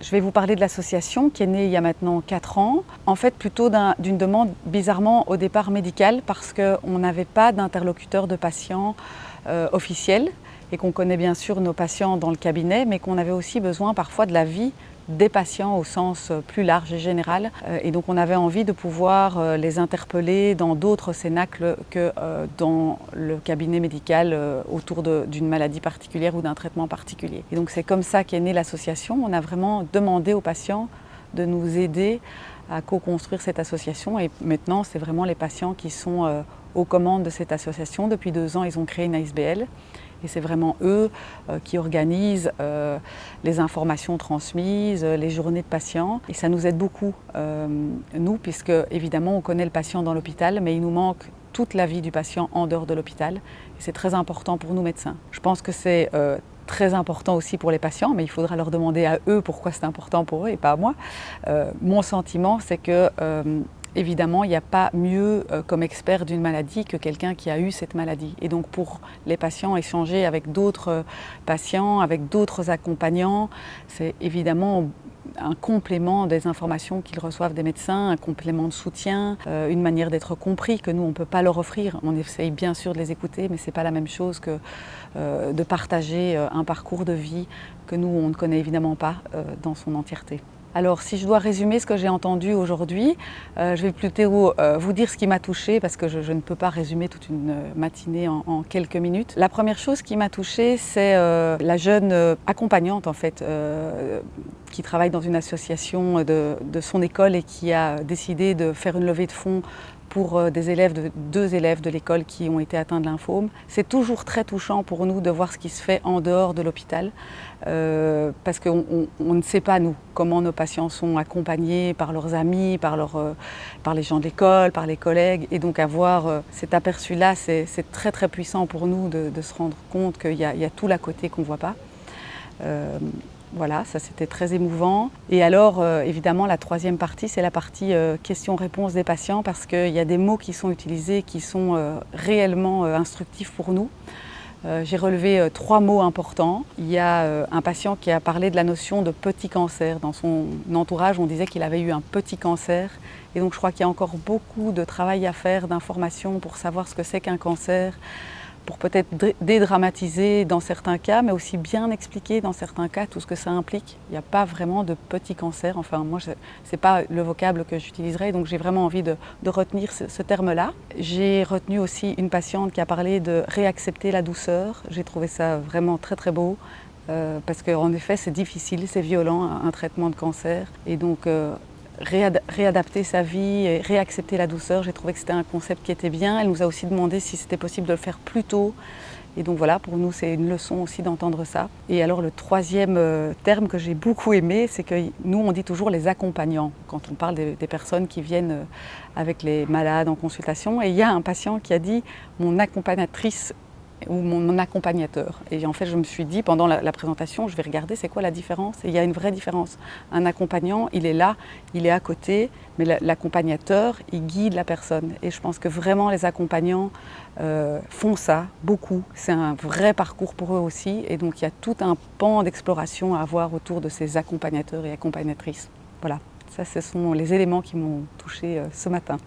Je vais vous parler de l'association qui est née il y a maintenant 4 ans. En fait, plutôt d'une demande bizarrement au départ médicale parce qu'on n'avait pas d'interlocuteur de patients officiel et qu'on connaît bien sûr nos patients dans le cabinet, mais qu'on avait aussi besoin parfois de l'avis des patients au sens plus large et général. Et donc on avait envie de pouvoir les interpeller dans d'autres cénacles que dans le cabinet médical autour d'une maladie particulière ou d'un traitement particulier. Et donc c'est comme ça qu'est née l'association. On a vraiment demandé aux patients de nous aider à co-construire cette association et maintenant c'est vraiment les patients qui sont aux commandes de cette association. Depuis 2 ans, ils ont créé une ASBL et c'est vraiment eux qui organisent les informations transmises, les journées de patients. Et ça nous aide beaucoup, nous, puisque évidemment on connaît le patient dans l'hôpital, mais il nous manque toute la vie du patient en dehors de l'hôpital. Et c'est très important pour nous médecins. Je pense que c'est très important aussi pour les patients, mais il faudra leur demander à eux pourquoi c'est important pour eux et pas à moi. Mon sentiment, c'est que évidemment, il n'y a pas mieux comme expert d'une maladie que quelqu'un qui a eu cette maladie. Et donc pour les patients, échanger avec d'autres patients, avec d'autres accompagnants, c'est évidemment un complément des informations qu'ils reçoivent des médecins, un complément de soutien, une manière d'être compris que nous, on ne peut pas leur offrir. On essaye bien sûr de les écouter, mais ce n'est pas la même chose que de partager un parcours de vie que nous, on ne connaît évidemment pas dans son entièreté. Alors si je dois résumer ce que j'ai entendu aujourd'hui, je vais plutôt vous dire ce qui m'a touchée parce que je ne peux pas résumer toute une matinée en quelques minutes. La première chose qui m'a touchée, c'est la jeune accompagnante en fait, qui travaille dans une association de son école et qui a décidé de faire une levée de fonds pour deux élèves de l'école qui ont été atteints de lymphome. C'est toujours très touchant pour nous de voir ce qui se fait en dehors de l'hôpital parce qu'on ne sait pas, nous, comment nos patients sont accompagnés par leurs amis, par les gens de l'école, par les collègues. Et donc avoir cet aperçu-là, c'est très très puissant pour nous de se rendre compte qu'il y a tout l'à côté qu'on ne voit pas. Voilà, ça c'était très émouvant. Et alors, évidemment, la troisième partie, c'est la partie questions-réponses des patients parce qu'il y a des mots qui sont utilisés qui sont réellement instructifs pour nous. J'ai relevé 3 mots importants. Il y a un patient qui a parlé de la notion de petit cancer. Dans son entourage, on disait qu'il avait eu un petit cancer. Et donc je crois qu'il y a encore beaucoup de travail à faire, d'informations pour savoir ce que c'est qu'un cancer, pour peut-être dédramatiser dans certains cas, mais aussi bien expliquer dans certains cas tout ce que ça implique. Il n'y a pas vraiment de petit cancer, enfin moi ce n'est pas le vocable que j'utiliserai, donc j'ai vraiment envie de retenir ce terme-là. J'ai retenu aussi une patiente qui a parlé de réaccepter la douceur. J'ai trouvé ça vraiment très très beau, parce qu'en effet c'est difficile, c'est violent un traitement de cancer, et donc réadapter sa vie et réaccepter la douceur, j'ai trouvé que c'était un concept qui était bien. Elle nous a aussi demandé si c'était possible de le faire plus tôt. Et donc voilà, pour nous, c'est une leçon aussi d'entendre ça. Et alors le troisième terme que j'ai beaucoup aimé, c'est que nous, on dit toujours les accompagnants, quand on parle des personnes qui viennent avec les malades en consultation. Et il y a un patient qui a dit « mon accompagnatrice » ou mon accompagnateur. Et en fait, je me suis dit, pendant la présentation, je vais regarder c'est quoi la différence. Et il y a une vraie différence. Un accompagnant, il est là, il est à côté, mais l'accompagnateur, il guide la personne. Et je pense que vraiment, les accompagnants font ça, beaucoup. C'est un vrai parcours pour eux aussi. Et donc, il y a tout un pan d'exploration à avoir autour de ces accompagnateurs et accompagnatrices. Voilà, ça, ce sont les éléments qui m'ont touchée ce matin.